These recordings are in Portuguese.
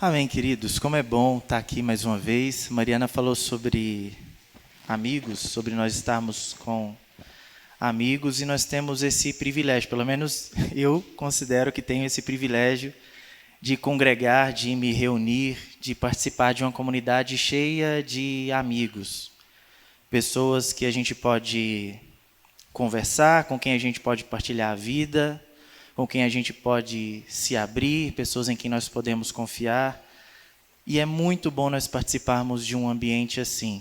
Amém, queridos. Como é bom estar aqui mais uma vez. Mariana falou sobre amigos, sobre nós estarmos com amigos e nós temos esse privilégio, pelo menos eu considero que tenho esse privilégio de congregar, de me reunir, de participar de uma comunidade cheia de amigos. Pessoas que a gente pode conversar, com quem a gente pode partilhar a vida, com quem a gente pode se abrir, pessoas em quem nós podemos confiar. E é muito bom nós participarmos de um ambiente assim.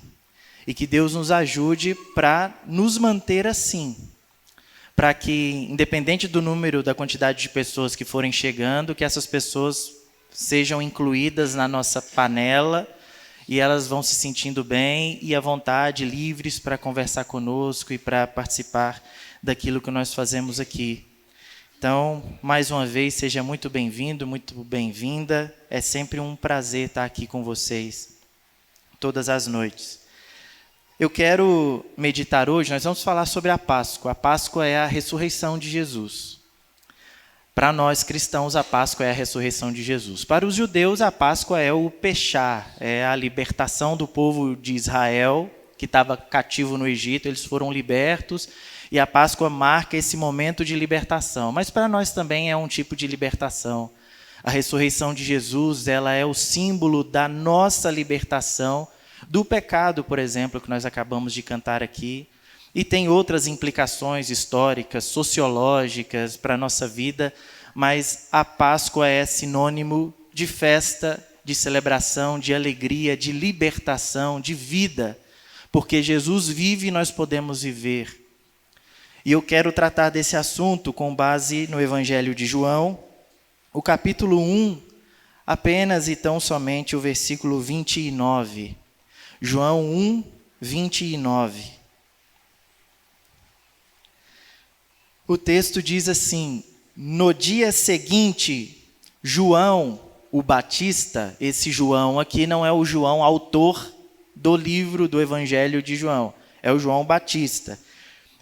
E que Deus nos ajude para nos manter assim. Para que, independente do número, da quantidade de pessoas que forem chegando, que essas pessoas sejam incluídas na nossa panela e elas vão se sentindo bem e à vontade, livres para conversar conosco e para participar daquilo que nós fazemos aqui. Então, mais uma vez, seja muito bem-vindo, muito bem-vinda. É sempre um prazer estar aqui com vocês, todas as noites. Eu quero meditar hoje, nós vamos falar sobre a Páscoa. A Páscoa é a ressurreição de Jesus. Para nós cristãos, a Páscoa é a ressurreição de Jesus. Para os judeus, a Páscoa é o Peshá, é a libertação do povo de Israel, que estava cativo no Egito, eles foram libertos. E a Páscoa marca esse momento de libertação. Mas para nós também é um tipo de libertação. A ressurreição de Jesus, ela é o símbolo da nossa libertação do pecado, por exemplo, que nós acabamos de cantar aqui. E tem outras implicações históricas, sociológicas para a nossa vida. Mas a Páscoa é sinônimo de festa, de celebração, de alegria, de libertação, de vida. Porque Jesus vive e nós podemos viver. E eu quero tratar desse assunto com base no Evangelho de João, o capítulo 1, apenas e tão somente o versículo 29. João 1, 29. O texto diz assim: no dia seguinte, João, o Batista, esse João aqui não é o João autor do livro do Evangelho de João, é o João Batista.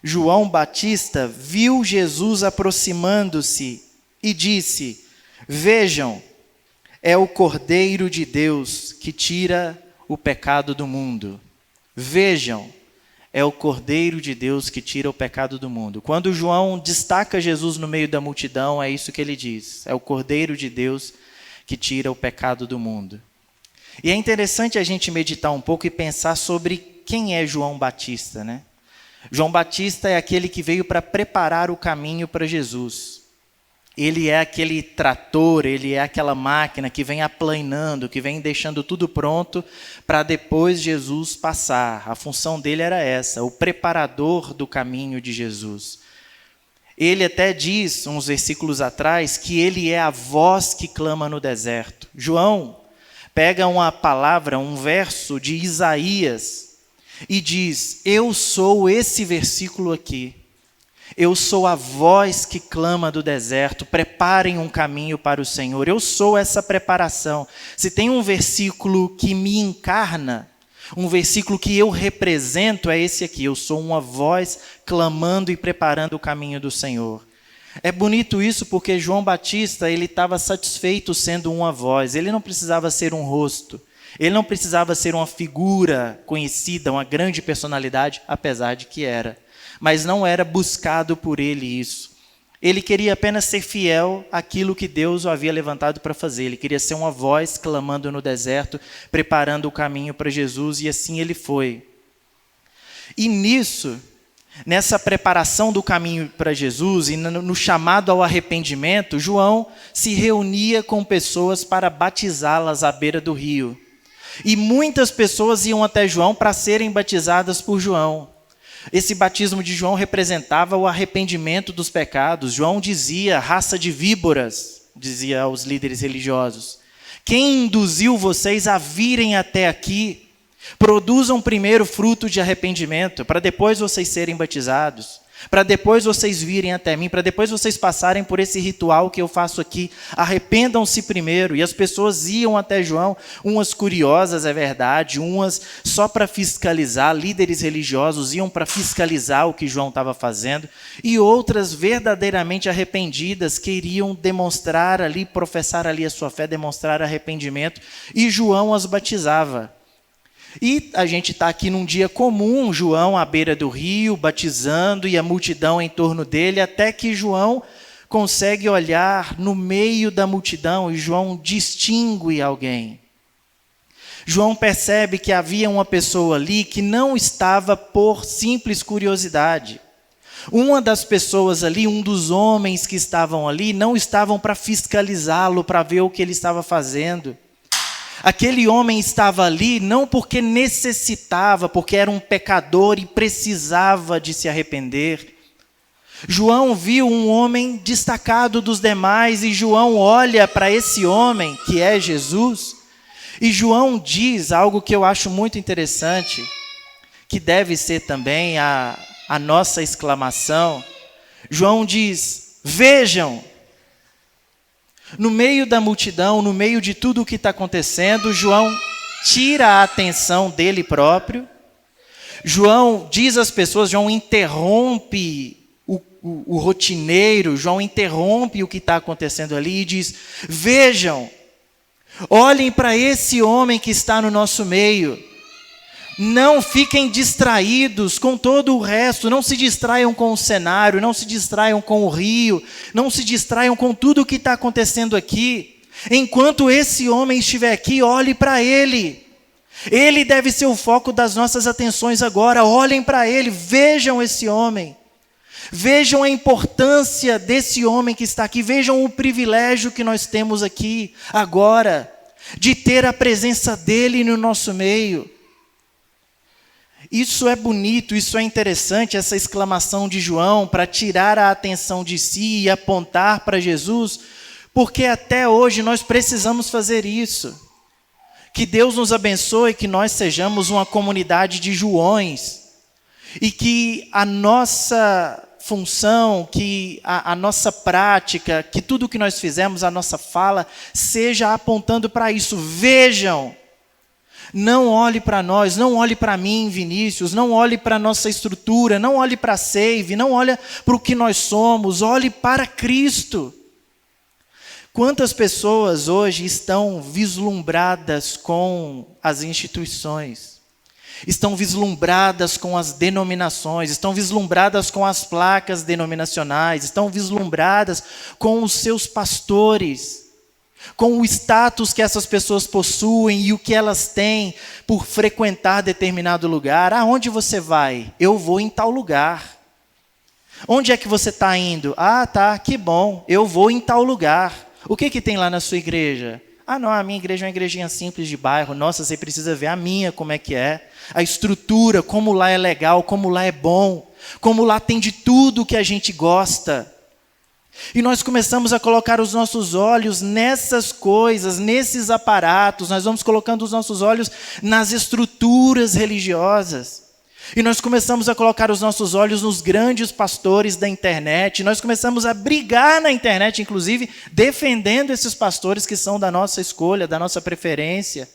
João Batista viu Jesus aproximando-se e disse: vejam, é o Cordeiro de Deus que tira o pecado do mundo. Vejam, é o Cordeiro de Deus que tira o pecado do mundo. Quando João destaca Jesus no meio da multidão, é isso que ele diz: é o Cordeiro de Deus que tira o pecado do mundo. E é interessante a gente meditar um pouco e pensar sobre quem é João Batista, né? João Batista é aquele que veio para preparar o caminho para Jesus. Ele é aquele trator, ele é aquela máquina que vem aplainando, que vem deixando tudo pronto para depois Jesus passar. A função dele era essa, o preparador do caminho de Jesus. Ele até diz, uns versículos atrás, que ele é a voz que clama no deserto. João pega uma palavra, um verso de Isaías, e diz: eu sou esse versículo aqui. Eu sou a voz que clama do deserto. Preparem um caminho para o Senhor. Eu sou essa preparação. Se tem um versículo que me encarna, um versículo que eu represento, é esse aqui. Eu sou uma voz clamando e preparando o caminho do Senhor. É bonito isso porque João Batista, ele estava satisfeito sendo uma voz. Ele não precisava ser um rosto. Ele não precisava ser uma figura conhecida, uma grande personalidade, apesar de que era. Mas não era buscado por ele isso. Ele queria apenas ser fiel àquilo que Deus o havia levantado para fazer. Ele queria ser uma voz clamando no deserto, preparando o caminho para Jesus, e assim ele foi. E nisso, nessa preparação do caminho para Jesus e no chamado ao arrependimento, João se reunia com pessoas para batizá-las à beira do rio. E muitas pessoas iam até João para serem batizadas por João. Esse batismo de João representava o arrependimento dos pecados. João dizia: raça de víboras, dizia aos líderes religiosos, quem induziu vocês a virem até aqui? Produzam primeiro fruto de arrependimento, para depois vocês serem batizados. para depois vocês virem até mim, para depois vocês passarem por esse ritual que eu faço aqui. Arrependam-se primeiro. E as pessoas iam até João, umas curiosas, é verdade, umas só para fiscalizar, líderes religiosos iam para fiscalizar o que João estava fazendo, e outras verdadeiramente arrependidas queriam demonstrar ali, professar ali a sua fé, demonstrar arrependimento, e João as batizava. E a gente está aqui num dia comum, João à beira do rio, batizando, e a multidão em torno dele, até que João consegue olhar no meio da multidão, e João distingue alguém. João percebe que havia uma pessoa ali que não estava por simples curiosidade. Uma das pessoas ali, um dos homens que estavam ali, não estavam para fiscalizá-lo, para ver o que ele estava fazendo. Aquele homem estava ali não porque necessitava, porque era um pecador e precisava de se arrepender. João viu um homem destacado dos demais, e João olha para esse homem, que é Jesus, e João diz algo que eu acho muito interessante, que deve ser também a nossa exclamação. João diz: vejam. No meio da multidão, no meio de tudo o que está acontecendo, João tira a atenção dele próprio. João diz às pessoas, João interrompe o rotineiro, João interrompe o que está acontecendo ali e diz: vejam, olhem para esse homem que está no nosso meio. Não fiquem distraídos com todo o resto, não se distraiam com o cenário, não se distraiam com o rio, não se distraiam com tudo o que está acontecendo aqui. Enquanto esse homem estiver aqui, olhe para ele. Ele deve ser o foco das nossas atenções agora. Olhem para ele, vejam esse homem. Vejam a importância desse homem que está aqui, vejam o privilégio que nós temos aqui agora, de ter a presença dele no nosso meio. Isso é bonito, isso é interessante, essa exclamação de João para tirar a atenção de si e apontar para Jesus, porque até hoje nós precisamos fazer isso. Que Deus nos abençoe, que nós sejamos uma comunidade de Joões, e que a nossa função, que a nossa prática, que tudo que nós fizemos, a nossa fala, seja apontando para isso. Vejam. Não olhe para nós, não olhe para mim, Vinícius, não olhe para a nossa estrutura, não olhe para a Save, não olhe para o que nós somos, olhe para Cristo. Quantas pessoas hoje estão vislumbradas com as instituições, estão vislumbradas com as denominações, estão vislumbradas com as placas denominacionais, estão vislumbradas com os seus pastores, com o status que essas pessoas possuem e o que elas têm por frequentar determinado lugar. Aonde você vai? Eu vou em tal lugar. Onde é que você está indo? Ah, tá, que bom, eu vou em tal lugar. O que tem lá na sua igreja? Ah, não, a minha igreja é uma igrejinha simples de bairro. Nossa, você precisa ver a minha, como é que é. A estrutura, como lá é legal, como lá é bom, como lá tem de tudo que a gente gosta. E nós começamos a colocar os nossos olhos nessas coisas, nesses aparatos, nós vamos colocando os nossos olhos nas estruturas religiosas. E nós começamos a colocar os nossos olhos nos grandes pastores da internet, nós começamos a brigar na internet, inclusive, defendendo esses pastores que são da nossa escolha, da nossa preferência.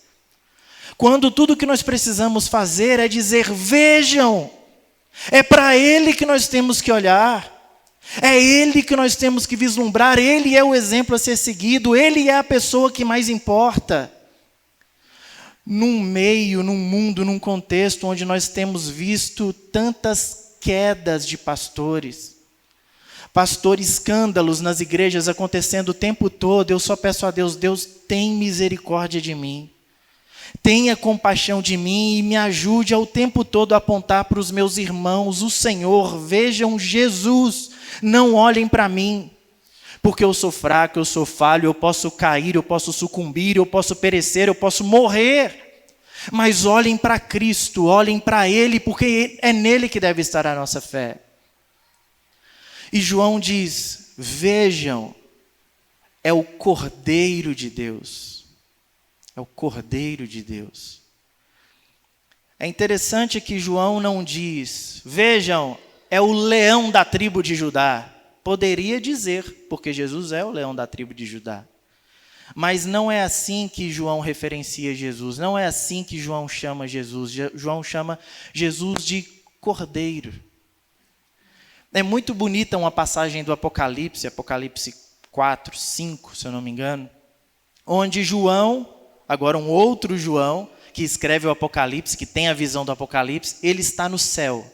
Quando tudo que nós precisamos fazer é dizer: vejam, é para ele que nós temos que olhar. É ele que nós temos que vislumbrar, ele é o exemplo a ser seguido, ele é a pessoa que mais importa. Num meio, num mundo, num contexto onde nós temos visto tantas quedas de pastores, escândalos nas igrejas acontecendo o tempo todo, eu só peço a Deus: Deus, tem misericórdia de mim. Tenha compaixão de mim e me ajude ao tempo todo a apontar para os meus irmãos o Senhor. Vejam Jesus, não olhem para mim, porque eu sou fraco, eu sou falho, eu posso cair, eu posso sucumbir, eu posso perecer, eu posso morrer. Mas olhem para Cristo, olhem para Ele, porque é nele que deve estar a nossa fé. E João diz: vejam, é o Cordeiro de Deus. É o Cordeiro de Deus. É interessante que João não diz: vejam, é o leão da tribo de Judá. Poderia dizer, porque Jesus é o leão da tribo de Judá. Mas não é assim que João referencia Jesus, não é assim que João chama Jesus. João chama Jesus de Cordeiro. É muito bonita uma passagem do Apocalipse 4, 5, se eu não me engano, onde João, agora um outro João, que escreve o Apocalipse, que tem a visão do Apocalipse, ele está no céu.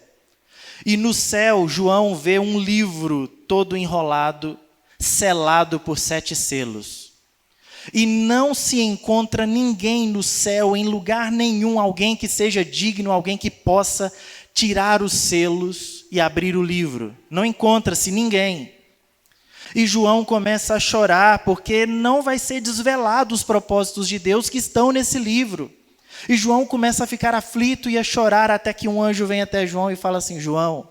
E no céu, João vê um livro todo enrolado, selado por 7 selos. E não se encontra ninguém no céu, em lugar nenhum, alguém que seja digno, alguém que possa tirar os selos e abrir o livro. Não encontra-se ninguém. E João começa a chorar, porque não vai ser desvelado os propósitos de Deus que estão nesse livro. E João começa a ficar aflito e a chorar, até que um anjo vem até João e fala assim: João,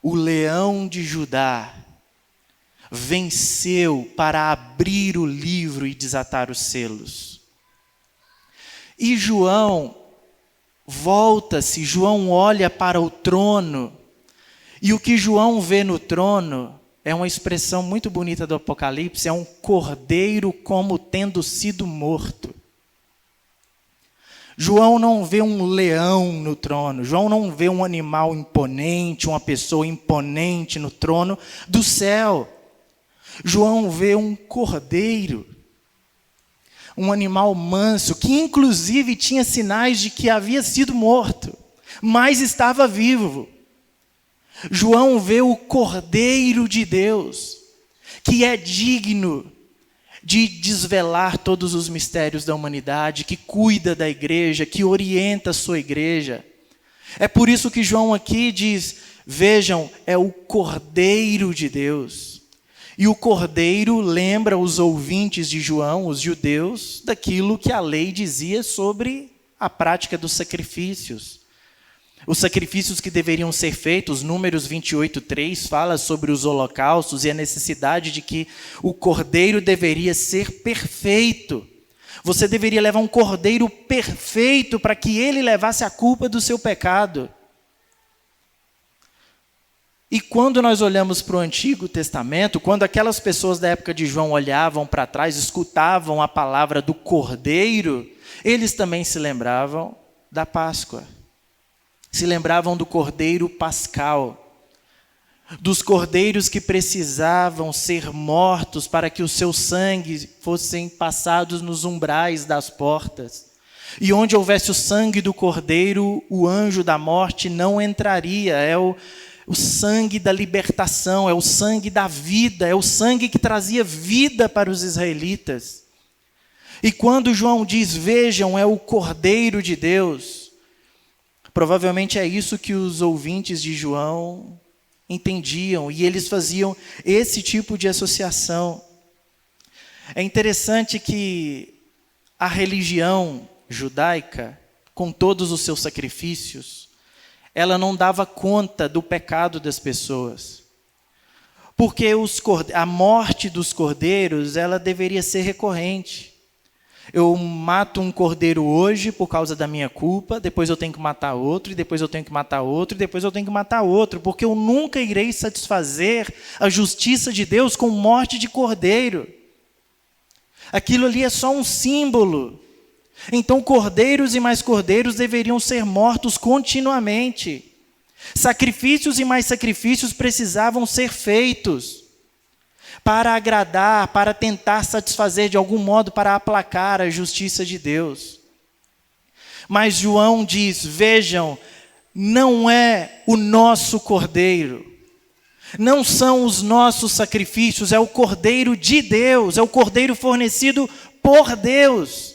o leão de Judá venceu para abrir o livro e desatar os selos. E João volta-se, João olha para o trono, e o que João vê no trono é uma expressão muito bonita do Apocalipse, é um cordeiro como tendo sido morto. João não vê um leão no trono, João não vê um animal imponente, uma pessoa imponente no trono do céu. João vê um cordeiro, um animal manso, que inclusive tinha sinais de que havia sido morto, mas estava vivo. João vê o Cordeiro de Deus, que é digno de desvelar todos os mistérios da humanidade, que cuida da igreja, que orienta a sua igreja. É por isso que João aqui diz: vejam, é o Cordeiro de Deus. E o Cordeiro lembra os ouvintes de João, os judeus, daquilo que a lei dizia sobre a prática dos sacrifícios. Os sacrifícios que deveriam ser feitos, Números 28:3 fala sobre os holocaustos e a necessidade de que o cordeiro deveria ser perfeito. Você deveria levar um cordeiro perfeito para que ele levasse a culpa do seu pecado. E quando nós olhamos para o Antigo Testamento, quando aquelas pessoas da época de João olhavam para trás, escutavam a palavra do cordeiro, eles também se lembravam da Páscoa. Se lembravam do cordeiro pascal, dos cordeiros que precisavam ser mortos para que o seu sangue fossem passados nos umbrais das portas. E onde houvesse o sangue do cordeiro, o anjo da morte não entraria. É o sangue da libertação, é o sangue da vida, é o sangue que trazia vida para os israelitas. E quando João diz: vejam, é o Cordeiro de Deus, provavelmente é isso que os ouvintes de João entendiam, e eles faziam esse tipo de associação. É interessante que a religião judaica, com todos os seus sacrifícios, ela não dava conta do pecado das pessoas. Porque a morte dos cordeiros, ela deveria ser recorrente. Eu mato um cordeiro hoje por causa da minha culpa, depois eu tenho que matar outro, e depois eu tenho que matar outro, e depois eu tenho que matar outro, porque eu nunca irei satisfazer a justiça de Deus com morte de cordeiro. Aquilo ali é só um símbolo. Então, cordeiros e mais cordeiros deveriam ser mortos continuamente. Sacrifícios e mais sacrifícios precisavam ser feitos para agradar, para tentar satisfazer de algum modo, para aplacar a justiça de Deus. Mas João diz: vejam, não é o nosso cordeiro, não são os nossos sacrifícios, é o Cordeiro de Deus, é o Cordeiro fornecido por Deus.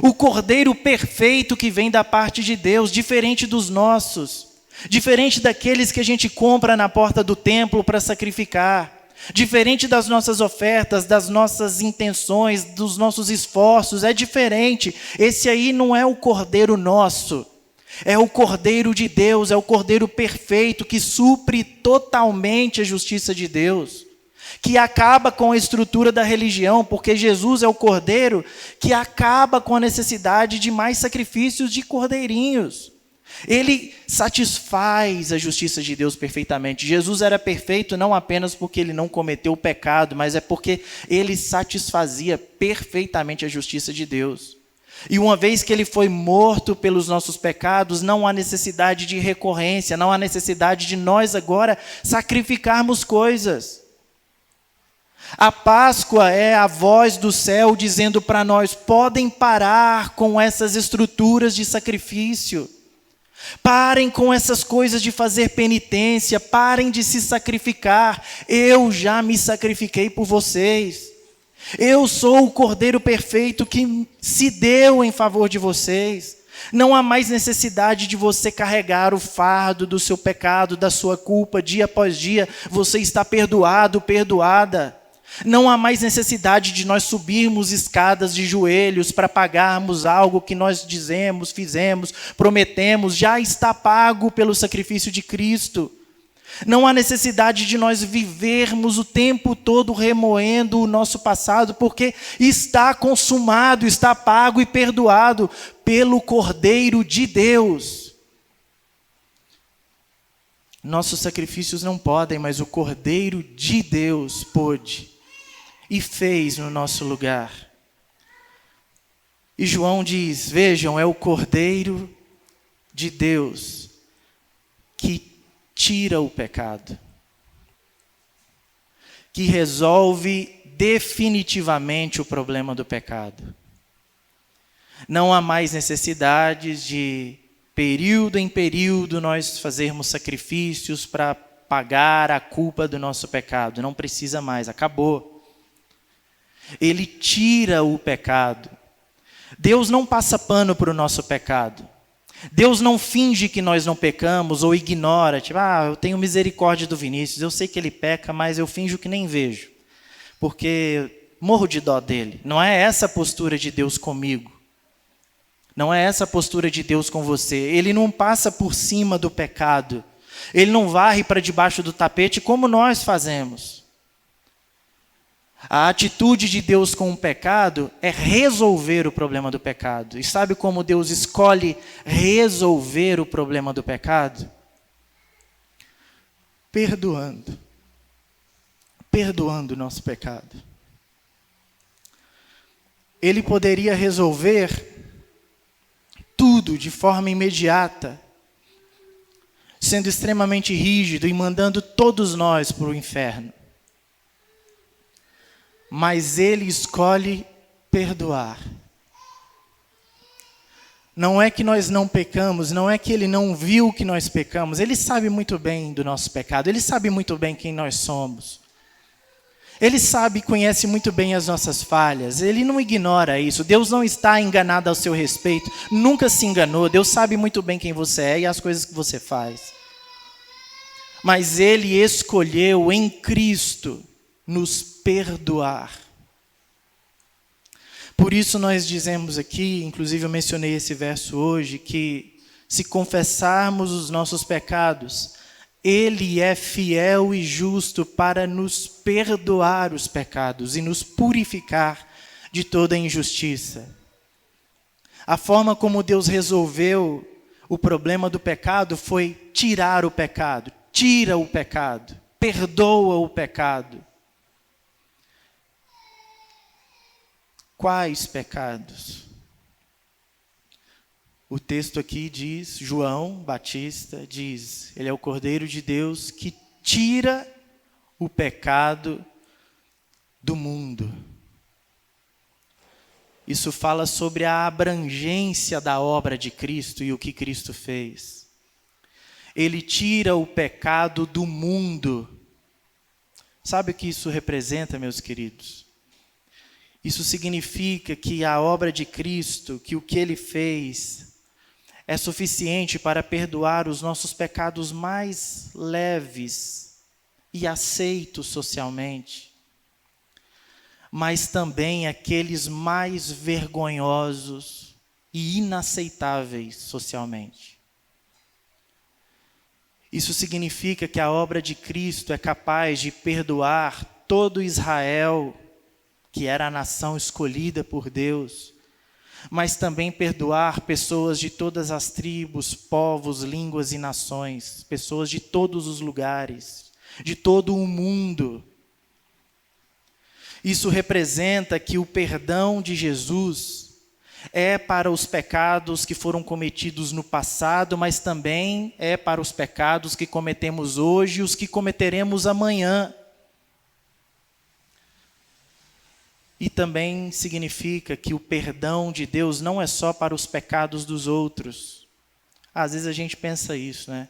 O Cordeiro perfeito que vem da parte de Deus, diferente dos nossos, diferente daqueles que a gente compra na porta do templo para sacrificar, diferente das nossas ofertas, das nossas intenções, dos nossos esforços, é diferente. Esse aí não é o Cordeiro nosso, é o Cordeiro de Deus, é o Cordeiro perfeito que supre totalmente a justiça de Deus, que acaba com a estrutura da religião, porque Jesus é o Cordeiro que acaba com a necessidade de mais sacrifícios de cordeirinhos. Ele satisfaz a justiça de Deus perfeitamente. Jesus era perfeito não apenas porque ele não cometeu o pecado, mas é porque ele satisfazia perfeitamente a justiça de Deus. E uma vez que ele foi morto pelos nossos pecados, não há necessidade de recorrência, não há necessidade de nós agora sacrificarmos coisas. A Páscoa é a voz do céu dizendo para nós: podem parar com essas estruturas de sacrifício. Parem com essas coisas de fazer penitência, parem de se sacrificar. Eu já me sacrifiquei por vocês. Eu sou o Cordeiro perfeito que se deu em favor de vocês. Não há mais necessidade de você carregar o fardo do seu pecado, da sua culpa, dia após dia. Você está perdoado, perdoada. Não há mais necessidade de nós subirmos escadas de joelhos para pagarmos algo que nós dizemos, fizemos, prometemos. Já está pago pelo sacrifício de Cristo. Não há necessidade de nós vivermos o tempo todo remoendo o nosso passado, porque está consumado, está pago e perdoado pelo Cordeiro de Deus. Nossos sacrifícios não podem, mas o Cordeiro de Deus pôde e fez no nosso lugar. E João diz: vejam, é o Cordeiro de Deus que tira o pecado, que resolve definitivamente o problema do pecado. Não há mais necessidades de período em período nós fazermos sacrifícios para pagar a culpa do nosso pecado. Não precisa mais, acabou. Ele tira o pecado. Deus não passa pano para o nosso pecado. Deus não finge que nós não pecamos ou ignora, tipo, eu tenho misericórdia do Vinícius, eu sei que ele peca, mas eu finjo que nem vejo, porque morro de dó dele. Não é essa a postura de Deus comigo. Não é essa a postura de Deus com você. Ele não passa por cima do pecado. Ele não varre para debaixo do tapete como nós fazemos. A atitude de Deus com o pecado é resolver o problema do pecado. E sabe como Deus escolhe resolver o problema do pecado? Perdoando. Perdoando o nosso pecado. Ele poderia resolver tudo de forma imediata, sendo extremamente rígido e mandando todos nós para o inferno. Mas ele escolhe perdoar. Não é que nós não pecamos, não é que ele não viu que nós pecamos. Ele sabe muito bem do nosso pecado, ele sabe muito bem quem nós somos. Ele sabe e conhece muito bem as nossas falhas, ele não ignora isso. Deus não está enganado ao seu respeito, nunca se enganou. Deus sabe muito bem quem você é e as coisas que você faz. Mas ele escolheu em Cristo nos perdoar. Por isso nós dizemos aqui, inclusive eu mencionei esse verso hoje, que se confessarmos os nossos pecados, Ele é fiel e justo para nos perdoar os pecados e nos purificar de toda injustiça. A forma como Deus resolveu o problema do pecado foi tirar o pecado. Tira o pecado, perdoa o pecado. Quais pecados? O texto aqui diz, João Batista diz, ele é o Cordeiro de Deus que tira o pecado do mundo. Isso fala sobre a abrangência da obra de Cristo e o que Cristo fez. Ele tira o pecado do mundo. Sabe o que isso representa, meus queridos? Isso significa que a obra de Cristo, que o que Ele fez, é suficiente para perdoar os nossos pecados mais leves e aceitos socialmente, mas também aqueles mais vergonhosos e inaceitáveis socialmente. Isso significa que a obra de Cristo é capaz de perdoar todo Israel, que era a nação escolhida por Deus, mas também perdoar pessoas de todas as tribos, povos, línguas e nações, pessoas de todos os lugares, de todo o mundo. Isso representa que o perdão de Jesus é para os pecados que foram cometidos no passado, mas também é para os pecados que cometemos hoje e os que cometeremos amanhã. E também significa que o perdão de Deus não é só para os pecados dos outros. Às vezes a gente pensa isso, né?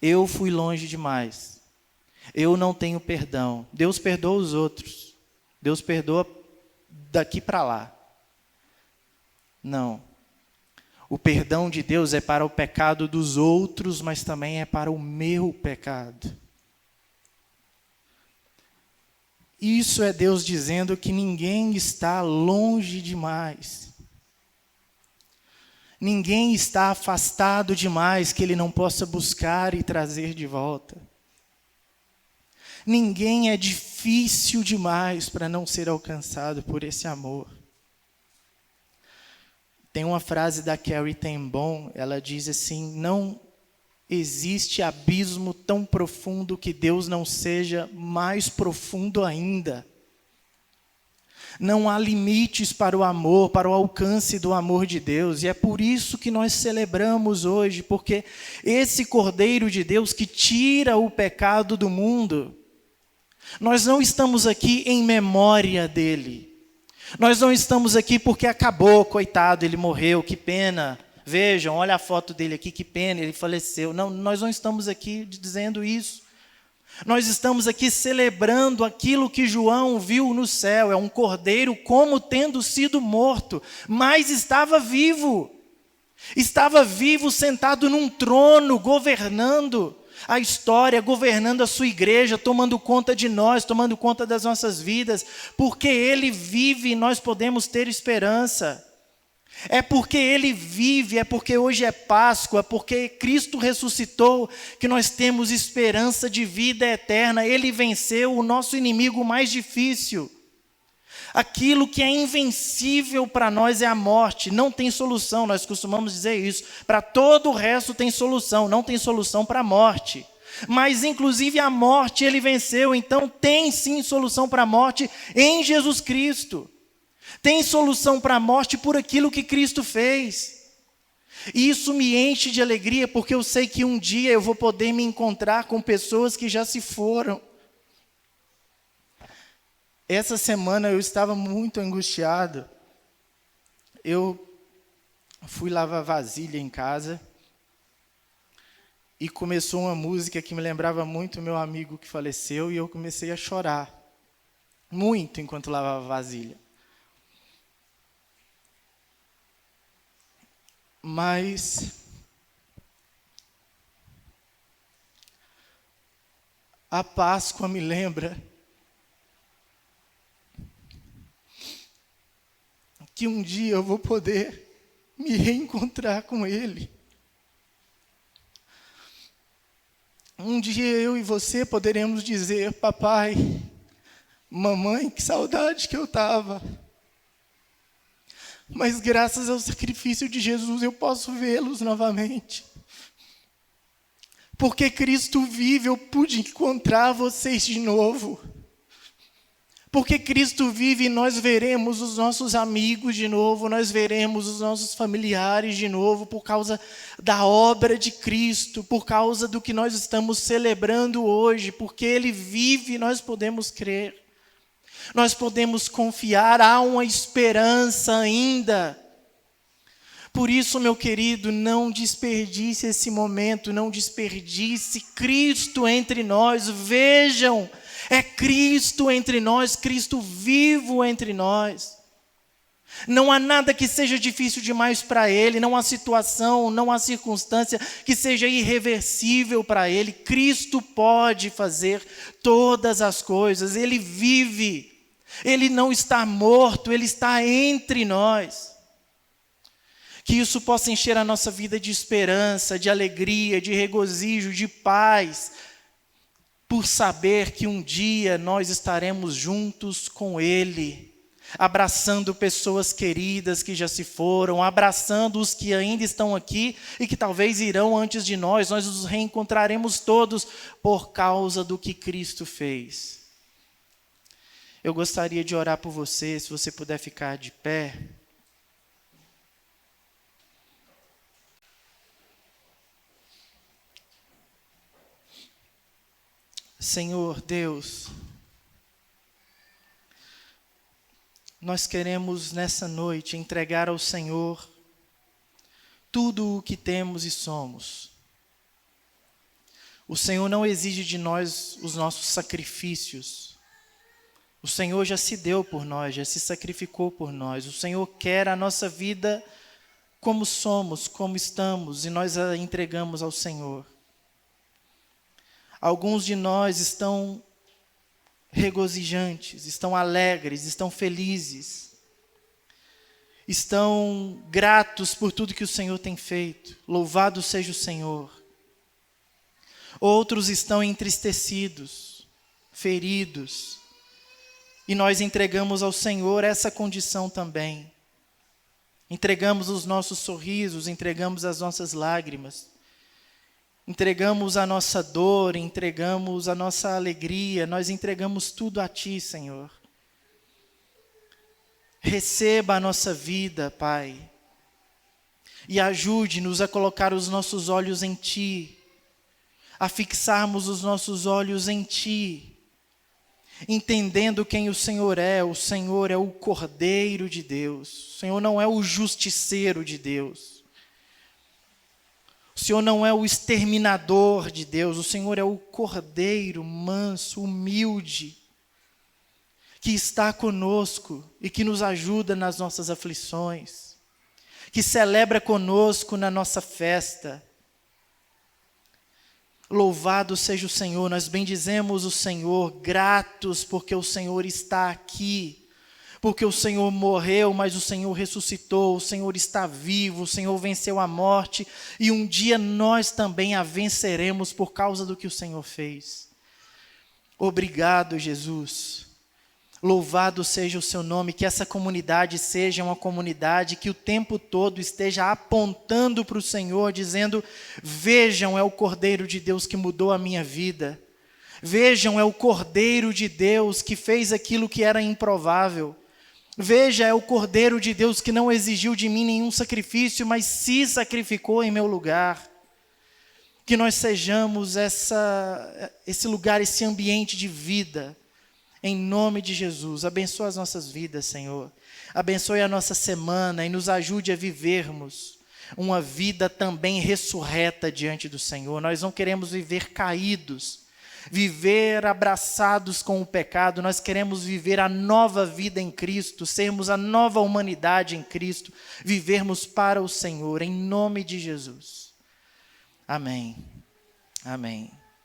Eu fui longe demais. Eu não tenho perdão. Deus perdoa os outros. Deus perdoa daqui para lá. Não. O perdão de Deus é para o pecado dos outros, mas também é para o meu pecado. Isso é Deus dizendo que ninguém está longe demais. Ninguém está afastado demais que Ele não possa buscar e trazer de volta. Ninguém é difícil demais para não ser alcançado por esse amor. Tem uma frase da Carrie Ten Boom, ela diz assim: não existe abismo tão profundo que Deus não seja mais profundo ainda. Não há limites para o amor, para o alcance do amor de Deus. E é por isso que nós celebramos hoje, porque esse Cordeiro de Deus que tira o pecado do mundo, nós não estamos aqui em memória dele. Nós não estamos aqui porque acabou, coitado, ele morreu, que pena. Vejam, olha a foto dele aqui, que pena, ele faleceu. Não, nós não estamos aqui dizendo isso. Nós estamos aqui celebrando aquilo que João viu no céu. É um cordeiro como tendo sido morto, mas estava vivo. Estava vivo, sentado num trono, governando a história, governando a sua igreja, tomando conta de nós, tomando conta das nossas vidas. Porque Ele vive e nós podemos ter esperança. É porque Ele vive, é porque hoje é Páscoa, porque Cristo ressuscitou, que nós temos esperança de vida eterna. Ele venceu o nosso inimigo mais difícil. Aquilo que é invencível para nós é a morte. Não tem solução, nós costumamos dizer isso. Para todo o resto tem solução, não tem solução para a morte. Mas inclusive a morte Ele venceu, então tem sim solução para a morte em Jesus Cristo. Tem solução para a morte por aquilo que Cristo fez. E isso me enche de alegria, porque eu sei que um dia eu vou poder me encontrar com pessoas que já se foram. Essa semana eu estava muito angustiado. Eu fui lavar vasilha em casa e começou uma música que me lembrava muito meu amigo que faleceu, e eu comecei a chorar muito enquanto lavava vasilha. Mas a Páscoa me lembra que um dia eu vou poder me reencontrar com Ele. Um dia eu e você poderemos dizer: papai, mamãe, que saudade que eu estava. Mas graças ao sacrifício de Jesus eu posso vê-los novamente. Porque Cristo vive, eu pude encontrar vocês de novo. Porque Cristo vive e nós veremos os nossos amigos de novo, nós veremos os nossos familiares de novo, por causa da obra de Cristo, por causa do que nós estamos celebrando hoje, porque Ele vive e nós podemos crer. Nós podemos confiar, há uma esperança ainda. Por isso, meu querido, não desperdice esse momento, não desperdice Cristo entre nós. Vejam, é Cristo entre nós, Cristo vivo entre nós. Não há nada que seja difícil demais para Ele, não há situação, não há circunstância que seja irreversível para Ele. Cristo pode fazer todas as coisas, Ele vive. Ele não está morto, Ele está entre nós. Que isso possa encher a nossa vida de esperança, de alegria, de regozijo, de paz, por saber que um dia nós estaremos juntos com Ele. abraçando pessoas queridas que já se foram, abraçando os que ainda estão aqui e que talvez irão antes de nós. Nós nos reencontraremos todos por causa do que Cristo fez. Eu gostaria de orar por você, se você puder ficar de pé. Senhor Deus, nós queremos nessa noite entregar ao Senhor tudo o que temos e somos. O Senhor não exige de nós os nossos sacrifícios. O Senhor já se deu por nós, já se sacrificou por nós. O Senhor quer a nossa vida como somos, como estamos, e nós a entregamos ao Senhor. Alguns de nós estão regozijantes, estão alegres, estão felizes, estão gratos por tudo que o Senhor tem feito. Louvado seja o Senhor. Outros estão entristecidos, feridos, e nós entregamos ao Senhor essa condição também. Entregamos os nossos sorrisos, entregamos as nossas lágrimas, entregamos a nossa dor, entregamos a nossa alegria, nós entregamos tudo a Ti, Senhor. Receba a nossa vida, Pai, e ajude-nos a colocar os nossos olhos em Ti, a fixarmos os nossos olhos em Ti, entendendo quem o Senhor é o Cordeiro de Deus, o Senhor não é o justiceiro de Deus. O Senhor não é o exterminador de Deus, o Senhor é o Cordeiro manso, humilde, que está conosco e que nos ajuda nas nossas aflições, que celebra conosco na nossa festa. Louvado seja o Senhor, nós bendizemos o Senhor, gratos porque o Senhor está aqui. Porque o Senhor morreu, mas o Senhor ressuscitou, o Senhor está vivo, o Senhor venceu a morte, e um dia nós também a venceremos por causa do que o Senhor fez. Obrigado, Jesus. Louvado seja o seu nome, que essa comunidade seja uma comunidade que o tempo todo esteja apontando para o Senhor, dizendo: vejam, é o Cordeiro de Deus que mudou a minha vida. Vejam, é o Cordeiro de Deus que fez aquilo que era improvável. Veja, é o Cordeiro de Deus que não exigiu de mim nenhum sacrifício, mas se sacrificou em meu lugar. Que nós sejamos esse lugar, esse ambiente de vida, em nome de Jesus. Abençoa as nossas vidas, Senhor. Abençoe a nossa semana e nos ajude a vivermos uma vida também ressurreta diante do Senhor. Nós não queremos viver caídos, viver abraçados com o pecado. Nós queremos viver a nova vida em Cristo, sermos a nova humanidade em Cristo, vivermos para o Senhor, em nome de Jesus. Amém. Amém.